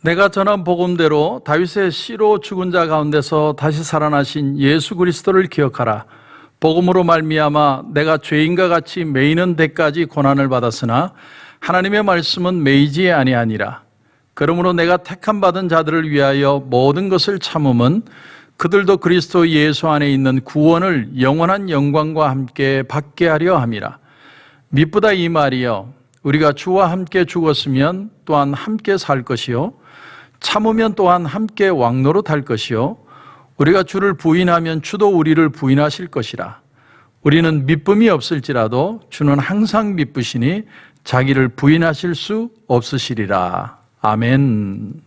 내가 전한 복음대로 다윗의 씨로 죽은 자 가운데서 다시 살아나신 예수 그리스도를 기억하라. 복음으로 말미암아 내가 죄인과 같이 매이는 데까지 고난을 받았으나 하나님의 말씀은 매이지 아니하니라. 그러므로 내가 택함 받은 자들을 위하여 모든 것을 참음은 그들도 그리스도 예수 안에 있는 구원을 영원한 영광과 함께 받게 하려 함이라. 미쁘다 이 말이여, 우리가 주와 함께 죽었으면 또한 함께 살 것이요 참으면 또한 함께 왕노릇할 것이요 우리가 주를 부인하면 주도 우리를 부인하실 것이라. 우리는 미쁨이 없을지라도 주는 항상 미쁘시니 자기를 부인하실 수 없으시리라. 아멘.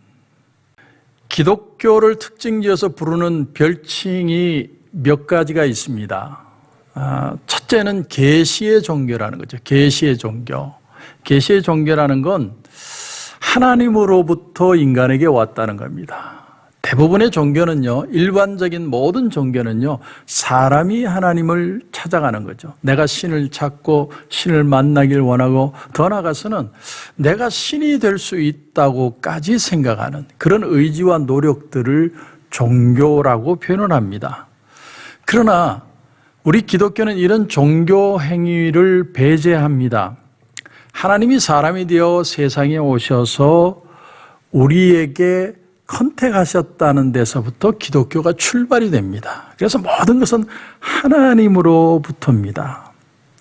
기독교를 특징지어서 부르는 별칭이 몇 가지가 있습니다. 첫째는 계시의 종교라는 거죠. 계시의 종교. 계시의 종교라는 건 하나님으로부터 인간에게 왔다는 겁니다. 대부분의 종교는요, 일반적인 모든 종교는요, 사람이 하나님을 찾아가는 거죠. 내가 신을 찾고 신을 만나길 원하고 더 나아가서는 내가 신이 될 수 있다고까지 생각하는 그런 의지와 노력들을 종교라고 표현을 합니다. 그러나 우리 기독교는 이런 종교 행위를 배제합니다. 하나님이 사람이 되어 세상에 오셔서 우리에게 컨택하셨다는 데서부터 기독교가 출발이 됩니다. 그래서 모든 것은 하나님으로부터입니다.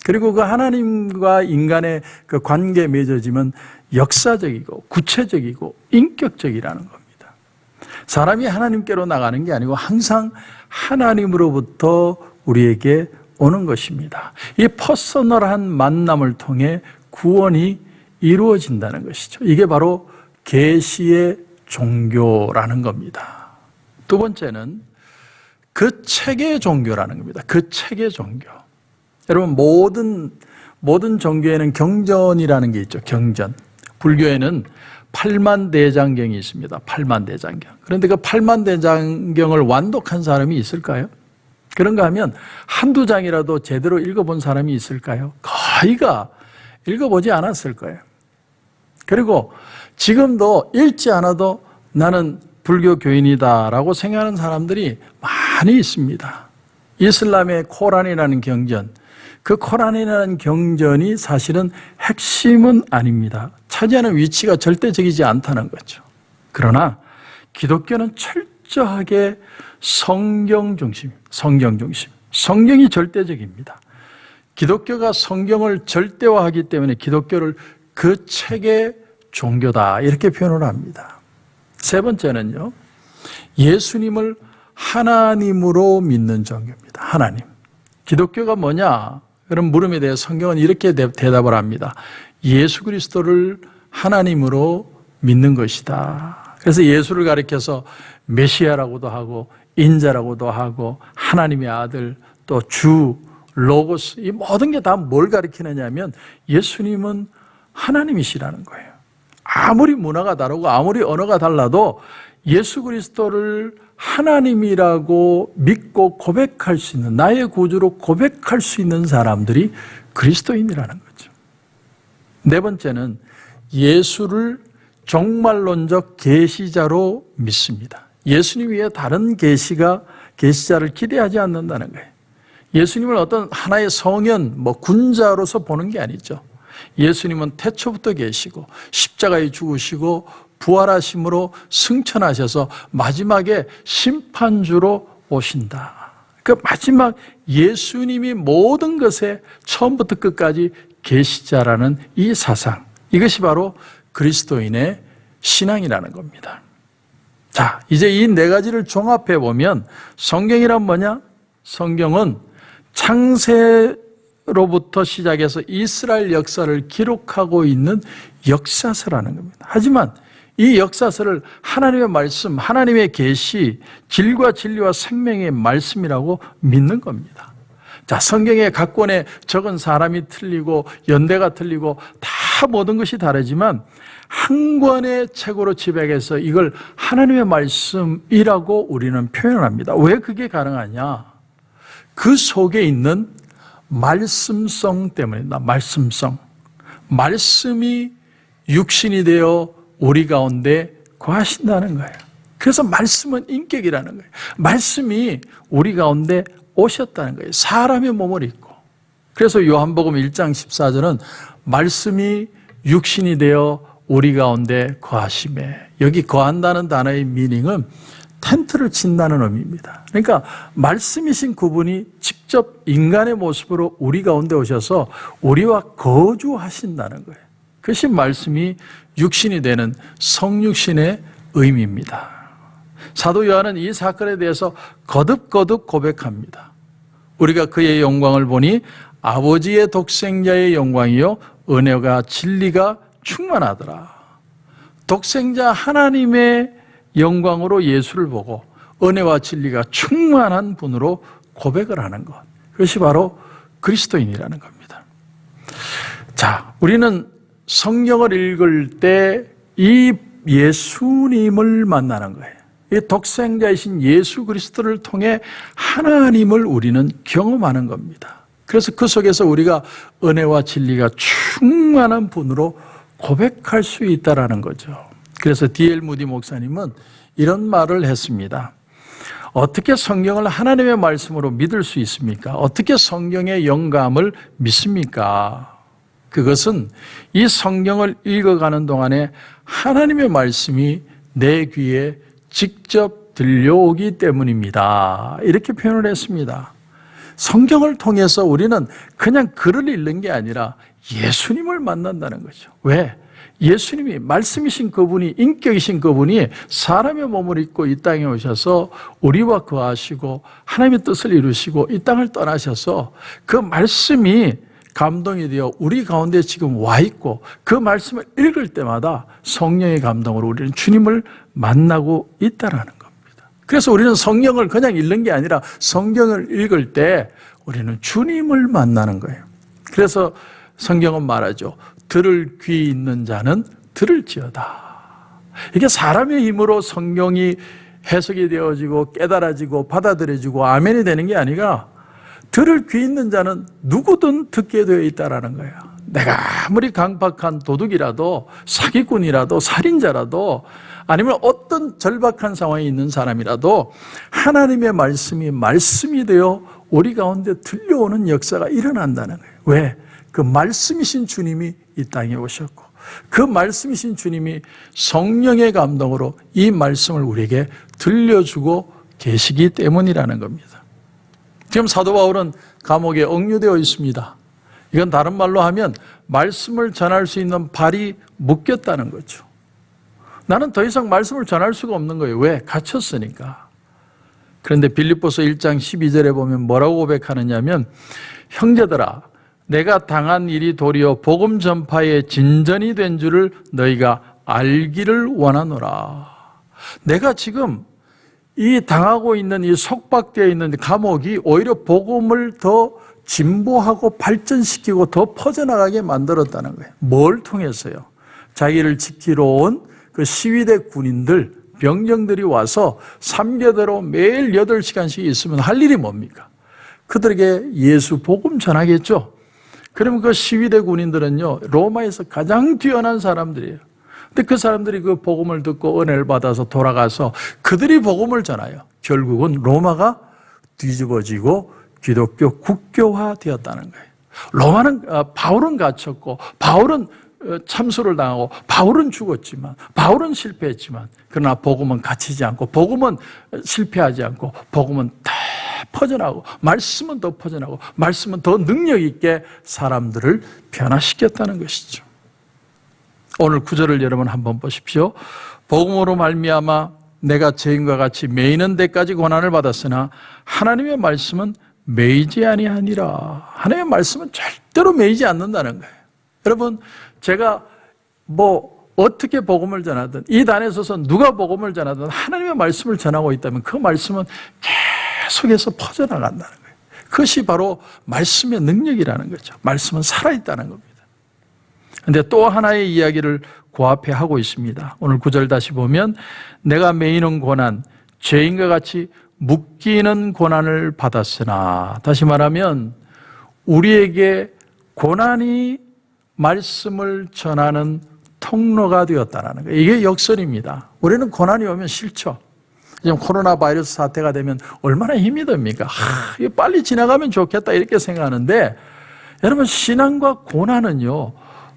그리고 그 하나님과 인간의 그 관계에 맺어지면 역사적이고 구체적이고 인격적이라는 겁니다. 사람이 하나님께로 나가는 게 아니고 항상 하나님으로부터 우리에게 오는 것입니다. 이 퍼서널한 만남을 통해 구원이 이루어진다는 것이죠. 이게 바로 계시의 종교라는 겁니다. 두 번째는 그 책의 종교라는 겁니다. 그 책의 종교. 여러분, 모든 종교에는 경전이라는 게 있죠. 경전. 불교에는 팔만대장경이 있습니다. 팔만대장경. 그런데 그 팔만대장경을 완독한 사람이 있을까요? 그런가 하면 한두 장이라도 제대로 읽어본 사람이 있을까요? 거의가 읽어보지 않았을 거예요. 그리고 지금도 읽지 않아도 나는 불교 교인이다라고 생각하는 사람들이 많이 있습니다. 이슬람의 코란이라는 경전, 그 코란이라는 경전이 사실은 핵심은 아닙니다. 차지하는 위치가 절대적이지 않다는 거죠. 그러나 기독교는 철저하게 성경 중심, 성경 중심. 성경이 절대적입니다. 기독교가 성경을 절대화하기 때문에 기독교를 그 책의 종교다 이렇게 표현을 합니다. 세 번째는요, 예수님을 하나님으로 믿는 종교입니다. 하나님. 기독교가 뭐냐? 그런 물음에 대해 성경은 이렇게 대답을 합니다. 예수 그리스도를 하나님으로 믿는 것이다. 그래서 예수를 가리켜서 메시아라고도 하고 인자라고도 하고 하나님의 아들, 또 주, 로고스, 이 모든 게 다 뭘 가리키느냐 하면 예수님은 하나님이시라는 거예요. 아무리 문화가 다르고 아무리 언어가 달라도 예수 그리스도를 하나님이라고 믿고 고백할 수 있는, 나의 구주로 고백할 수 있는 사람들이 그리스도인이라는 거죠. 네 번째는 예수를 종말론적 계시자로 믿습니다. 예수님 외에 다른 계시자를 기대하지 않는다는 거예요. 예수님을 어떤 하나의 성현, 군자로서 보는 게 아니죠. 예수님은 태초부터 계시고 십자가에 죽으시고 부활하심으로 승천하셔서 마지막에 심판주로 오신다. 그 마지막 예수님이 모든 것에 처음부터 끝까지 계시자라는 이 사상, 이것이 바로 그리스도인의 신앙이라는 겁니다. 자, 이제 이 네 가지를 종합해 보면 성경이란 뭐냐? 성경은 창세로부터 시작해서 이스라엘 역사를 기록하고 있는 역사서라는 겁니다. 하지만 이 역사서를 하나님의 말씀, 하나님의 계시, 길과 진리와 생명의 말씀이라고 믿는 겁니다. 자, 성경의 각 권에 적은 사람이 틀리고 연대가 틀리고 다 모든 것이 다르지만 한 권의 책으로 집약해서 이걸 하나님의 말씀이라고 우리는 표현을 합니다. 왜 그게 가능하냐? 그 속에 있는 말씀성 때문입니다. 말씀성. 말씀이 육신이 되어 우리 가운데 거하신다는 거예요. 그래서 말씀은 인격이라는 거예요. 말씀이 우리 가운데 오셨다는 거예요. 사람의 몸을 입고. 그래서 요한복음 1장 14절은 말씀이 육신이 되어 우리 가운데 거하심에, 여기 거한다는 단어의 미닝은 텐트를 친다는 의미입니다. 그러니까 말씀이신 그분이 직접 인간의 모습으로 우리 가운데 오셔서 우리와 거주하신다는 거예요. 그것이 말씀이 육신이 되는 성육신의 의미입니다. 사도 요한은 이 사건에 대해서 거듭거듭 고백합니다. 우리가 그의 영광을 보니 아버지의 독생자의 영광이요 은혜가 진리가 충만하더라. 독생자 하나님의 영광으로 예수를 보고 은혜와 진리가 충만한 분으로 고백을 하는 것, 그것이 바로 그리스도인이라는 겁니다. 자, 우리는 성경을 읽을 때 이 예수님을 만나는 거예요. 이 독생자이신 예수 그리스도를 통해 하나님을 우리는 경험하는 겁니다. 그래서 그 속에서 우리가 은혜와 진리가 충만한 분으로 고백할 수 있다는 거죠. 그래서 D.L. 무디 목사님은 이런 말을 했습니다. 어떻게 성경을 하나님의 말씀으로 믿을 수 있습니까? 어떻게 성경의 영감을 믿습니까? 그것은 이 성경을 읽어가는 동안에 하나님의 말씀이 내 귀에 직접 들려오기 때문입니다. 이렇게 표현을 했습니다. 성경을 통해서 우리는 그냥 글을 읽는 게 아니라 예수님을 만난다는 거죠. 왜? 예수님이 말씀이신 그분이, 인격이신 그분이 사람의 몸을 입고 이 땅에 오셔서 우리와 거하시고 하나님의 뜻을 이루시고 이 땅을 떠나셔서 그 말씀이 감동이 되어 우리 가운데 지금 와 있고 그 말씀을 읽을 때마다 성령의 감동으로 우리는 주님을 만나고 있다는 겁니다. 그래서 우리는 성경을 그냥 읽는 게 아니라 성경을 읽을 때 우리는 주님을 만나는 거예요. 그래서 성경은 말하죠. 들을 귀 있는 자는 들을지어다. 이게 사람의 힘으로 성경이 해석이 되어지고 깨달아지고 받아들여지고 아멘이 되는 게 아니라 들을 귀 있는 자는 누구든 듣게 되어 있다는 거예요. 내가 아무리 강박한 도둑이라도 사기꾼이라도 살인자라도 아니면 어떤 절박한 상황에 있는 사람이라도 하나님의 말씀이 되어 우리 가운데 들려오는 역사가 일어난다는 거예요. 왜? 그 말씀이신 주님이 이 땅에 오셨고 그 말씀이신 주님이 성령의 감동으로 이 말씀을 우리에게 들려주고 계시기 때문이라는 겁니다. 지금 사도 바울은 감옥에 억류되어 있습니다. 이건 다른 말로 하면 말씀을 전할 수 있는 발이 묶였다는 거죠. 나는 더 이상 말씀을 전할 수가 없는 거예요. 왜? 갇혔으니까. 그런데 빌립보서 1장 12절에 보면 뭐라고 고백하느냐면 형제들아 내가 당한 일이 도리어 복음 전파의 진전이 된 줄을 너희가 알기를 원하노라. 내가 지금 이 당하고 있는 이 속박되어 있는 감옥이 오히려 복음을 더 진보하고 발전시키고 더 퍼져나가게 만들었다는 거예요. 뭘 통해서요? 자기를 지키러 온 그 시위대 군인들, 병정들이 와서 3교대로 매일 8시간씩 있으면 할 일이 뭡니까? 그들에게 예수 복음 전하겠죠. 그러면 그 시위대 군인들은요, 로마에서 가장 뛰어난 사람들이에요. 근데 그 사람들이 그 복음을 듣고 은혜를 받아서 돌아가서 그들이 복음을 전하여 결국은 로마가 뒤집어지고 기독교 국교화 되었다는 거예요. 바울은 갇혔고 바울은 참수를 당하고 바울은 죽었지만 바울은 실패했지만 그러나 복음은 갇히지 않고 복음은 실패하지 않고 복음은 다 퍼져나가고 말씀은 더 퍼져나가고 말씀은 더 능력 있게 사람들을 변화시켰다는 것이죠. 오늘 구절을 여러분 한번 보십시오. 복음으로 말미암아 내가 죄인과 같이 매이는 데까지 고난을 받았으나 하나님의 말씀은 매이지 아니하니라. 하나님의 말씀은 절대로 매이지 않는다는 거예요. 여러분, 제가 어떻게 복음을 전하든 이 단에 서서 누가 복음을 전하든 하나님의 말씀을 전하고 있다면 그 말씀은 계속해서 퍼져나간다는 거예요. 그것이 바로 말씀의 능력이라는 거죠. 말씀은 살아있다는 겁니다. 그런데 또 하나의 이야기를 그 앞에 하고 있습니다. 오늘 9절 다시 보면 내가 매이는 고난, 죄인과 같이 묶이는 고난을 받았으나, 다시 말하면 우리에게 고난이 말씀을 전하는 통로가 되었다는 거예요. 이게 역설입니다. 우리는 고난이 오면 싫죠. 지금 코로나 바이러스 사태가 되면 얼마나 힘이 듭니까? 이거 빨리 지나가면 좋겠다 이렇게 생각하는데, 여러분, 신앙과 고난은요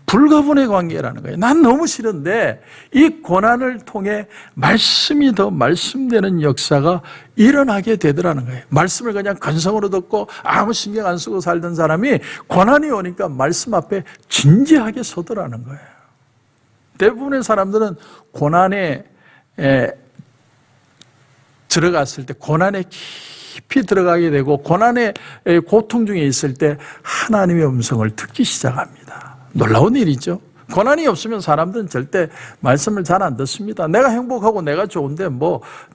불가분의 관계라는 거예요. 난 너무 싫은데 이 고난을 통해 말씀이 더 말씀되는 역사가 일어나게 되더라는 거예요. 말씀을 그냥 건성으로 듣고 아무 신경 안 쓰고 살던 사람이 고난이 오니까 말씀 앞에 진지하게 서더라는 거예요. 대부분의 사람들은 고난에 들어갔을 때, 고난에 깊이 들어가게 되고 고난의 고통 중에 있을 때 하나님의 음성을 듣기 시작합니다. 놀라운 일이죠. 고난이 없으면 사람들은 절대 말씀을 잘 안 듣습니다. 내가 행복하고 내가 좋은데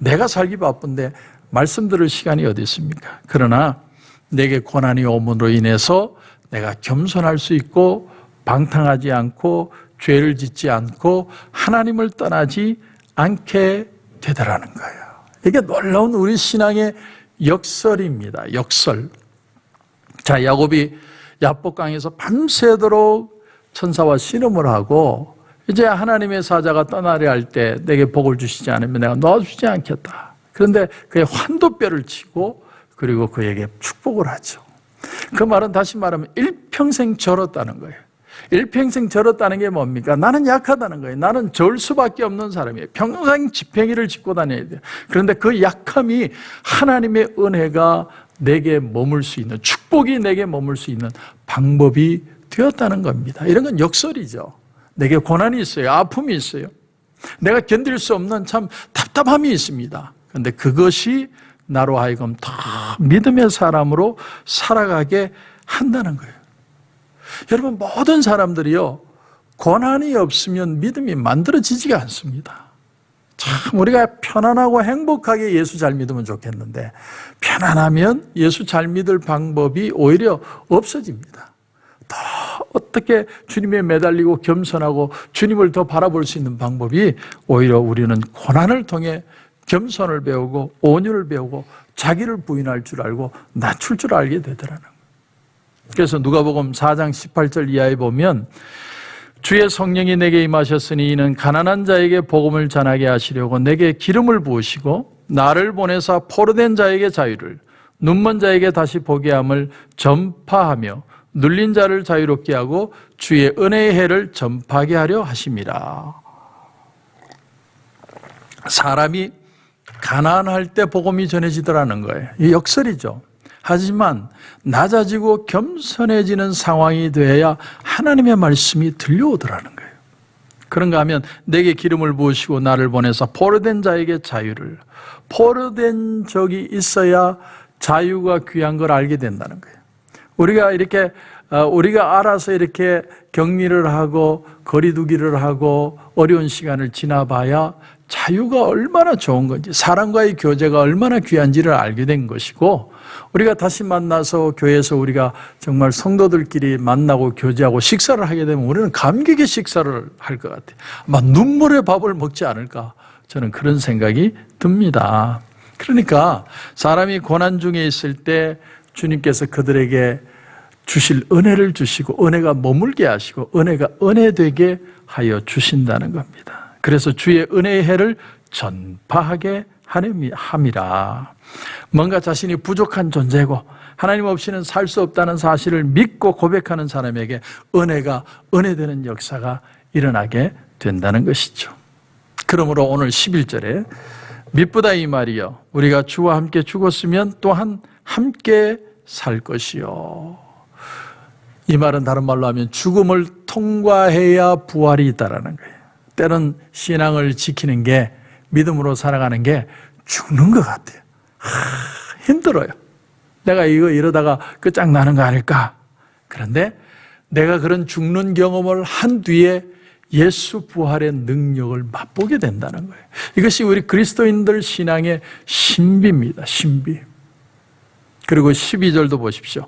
내가 살기 바쁜데 말씀 들을 시간이 어디 있습니까? 그러나 내게 고난이 오므로 인해서 내가 겸손할 수 있고 방탕하지 않고 죄를 짓지 않고 하나님을 떠나지 않게 되더라는 거예요. 이게 놀라운 우리 신앙의 역설입니다. 역설. 자, 야곱이 야복강에서 밤새도록 천사와 씨름을 하고 이제 하나님의 사자가 떠나려 할 때 내게 복을 주시지 않으면 내가 놓아주지 않겠다. 그런데 그의 환도뼈를 치고 그리고 그에게 축복을 하죠. 그 말은 다시 말하면 일평생 절었다는 거예요. 일평생 절었다는 게 뭡니까? 나는 약하다는 거예요. 나는 절 수밖에 없는 사람이에요. 평생 지팡이를 짚고 다녀야 돼요. 그런데 그 약함이 하나님의 은혜가 내게 머물 수 있는, 축복이 내게 머물 수 있는 방법이 되었다는 겁니다. 이런 건 역설이죠. 내게 고난이 있어요. 아픔이 있어요. 내가 견딜 수 없는 참 답답함이 있습니다. 그런데 그것이 나로 하여금 더 믿음의 사람으로 살아가게 한다는 거예요. 여러분, 모든 사람들이요 고난이 없으면 믿음이 만들어지지가 않습니다. 참 우리가 편안하고 행복하게 예수 잘 믿으면 좋겠는데 편안하면 예수 잘 믿을 방법이 오히려 없어집니다. 더 어떻게 주님에 매달리고 겸손하고 주님을 더 바라볼 수 있는 방법이 오히려 우리는 고난을 통해 겸손을 배우고 온유를 배우고 자기를 부인할 줄 알고 낮출 줄 알게 되더라는 거예요. 그래서 누가복음 4장 18절 이하에 보면 주의 성령이 내게 임하셨으니 이는 가난한 자에게 복음을 전하게 하시려고 내게 기름을 부으시고 나를 보내사 포로된 자에게 자유를, 눈먼 자에게 다시 보게 함을 전파하며 눌린 자를 자유롭게 하고 주의 은혜의 해를 전파하게 하려 하심이라. 사람이 가난할 때 복음이 전해지더라는 거예요. 이 역설이죠. 하지만 낮아지고 겸손해지는 상황이 되어야 하나님의 말씀이 들려오더라는 거예요. 그런가 하면 내게 기름을 부으시고 나를 보내서 포로된 자에게 자유를, 포로된 적이 있어야 자유가 귀한 걸 알게 된다는 거예요. 우리가 알아서 이렇게 격리를 하고 거리두기를 하고 어려운 시간을 지나봐야 자유가 얼마나 좋은 건지, 사람과의 교제가 얼마나 귀한지를 알게 된 것이고, 우리가 다시 만나서 교회에서 우리가 정말 성도들끼리 만나고 교제하고 식사를 하게 되면 우리는 감격의 식사를 할 것 같아요. 아마 눈물의 밥을 먹지 않을까, 저는 그런 생각이 듭니다. 그러니까 사람이 고난 중에 있을 때 주님께서 그들에게 주실 은혜를 주시고 은혜가 머물게 하시고 은혜가 은혜되게 하여 주신다는 겁니다. 그래서 주의 은혜의 해를 전파하게 함이라. 뭔가 자신이 부족한 존재고 하나님 없이는 살 수 없다는 사실을 믿고 고백하는 사람에게 은혜가 은혜되는 역사가 일어나게 된다는 것이죠. 그러므로 오늘 11절에 미쁘다 이 말이요 우리가 주와 함께 죽었으면 또한 함께 살 것이요. 이 말은 다른 말로 하면 죽음을 통과해야 부활이 있다라는 거예요. 때론 신앙을 지키는 게, 믿음으로 살아가는 게 죽는 것 같아요. 힘들어요. 내가 이러다가 끝장나는 거 아닐까? 그런데 내가 그런 죽는 경험을 한 뒤에 예수 부활의 능력을 맛보게 된다는 거예요. 이것이 우리 그리스도인들 신앙의 신비입니다. 신비. 그리고 12절도 보십시오.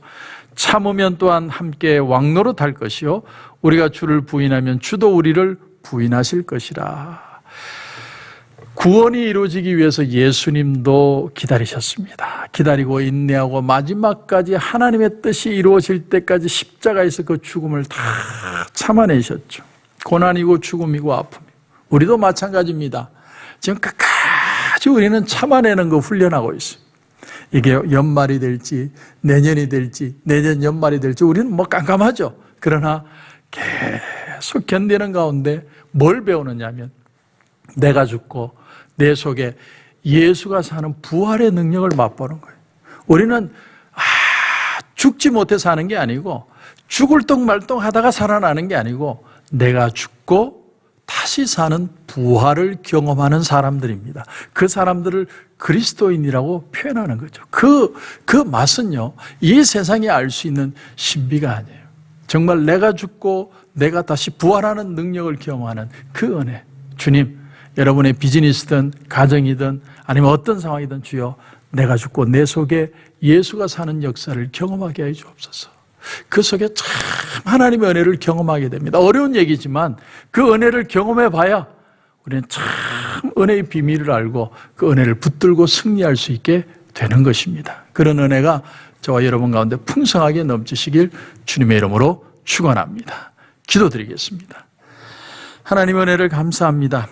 참으면 또한 함께 왕노릇 할 것이요 우리가 주를 부인하면 주도 우리를 부인하실 것이라. 구원이 이루어지기 위해서 예수님도 기다리셨습니다. 기다리고 인내하고 마지막까지 하나님의 뜻이 이루어질 때까지 십자가에서 그 죽음을 다 참아내셨죠. 고난이고 죽음이고 아픔이고. 우리도 마찬가지입니다. 지금 끝까지 우리는 참아내는 거 훈련하고 있습니다. 이게 연말이 될지 내년이 될지 내년 연말이 될지 우리는 뭐 깜깜하죠. 그러나 계속 견디는 가운데 뭘 배우느냐면 내가 죽고 내 속에 예수가 사는 부활의 능력을 맛보는 거예요. 우리는 죽지 못해 사는 게 아니고 죽을 똥말똥 하다가 살아나는 게 아니고 내가 죽고 다시 사는 부활을 경험하는 사람들입니다. 그 사람들을 그리스도인이라고 표현하는 거죠. 그 맛은요, 이 세상이 알 수 있는 신비가 아니에요. 정말 내가 죽고 내가 다시 부활하는 능력을 경험하는 그 은혜. 주님, 여러분의 비즈니스든 가정이든 아니면 어떤 상황이든 주여 내가 죽고 내 속에 예수가 사는 역사를 경험하게 해 주옵소서. 그 속에 참 하나님의 은혜를 경험하게 됩니다. 어려운 얘기지만 그 은혜를 경험해 봐야 우리는 참 은혜의 비밀을 알고 그 은혜를 붙들고 승리할 수 있게 되는 것입니다. 그런 은혜가 저와 여러분 가운데 풍성하게 넘치시길 주님의 이름으로 축원합니다. 기도드리겠습니다. 하나님의 은혜를 감사합니다.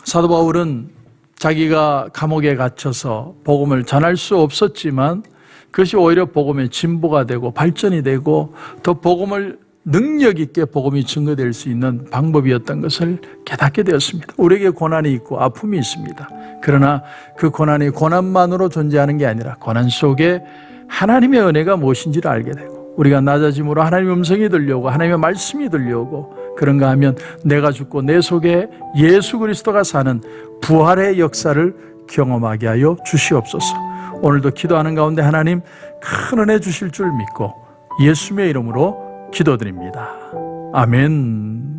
사도 바울은 자기가 감옥에 갇혀서 복음을 전할 수 없었지만 그것이 오히려 복음의 진보가 되고 발전이 되고 더 복음을 능력 있게 복음이 증거될 수 있는 방법이었던 것을 깨닫게 되었습니다. 우리에게 고난이 있고 아픔이 있습니다. 그러나 그 고난이 고난만으로 존재하는 게 아니라 고난 속에 하나님의 은혜가 무엇인지를 알게 되고 우리가 낮아짐으로 하나님의 음성이 들려오고 하나님의 말씀이 들려오고 그런가 하면 내가 죽고 내 속에 예수 그리스도가 사는 부활의 역사를 경험하게 하여 주시옵소서. 오늘도 기도하는 가운데 하나님 큰 은혜 주실 줄 믿고 예수님의 이름으로 기도드립니다. 아멘.